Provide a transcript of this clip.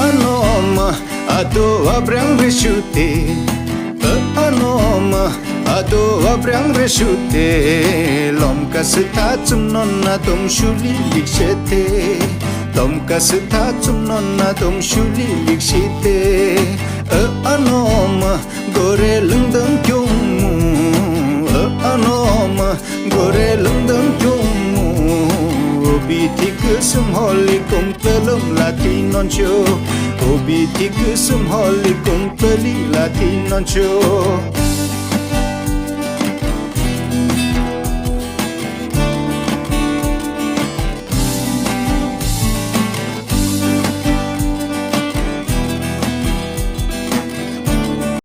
anoma ado abrang reshute anoma ado abrang reshute lom kasita chumnon na dom shuli likshete lom kasita chumnon na dom shuli likshite anoma gore lungdam kyungmu anoma gore lungdam kyungmu obitik sumholi kum pelum latinon cho obitik sumholi kum peli latinon cho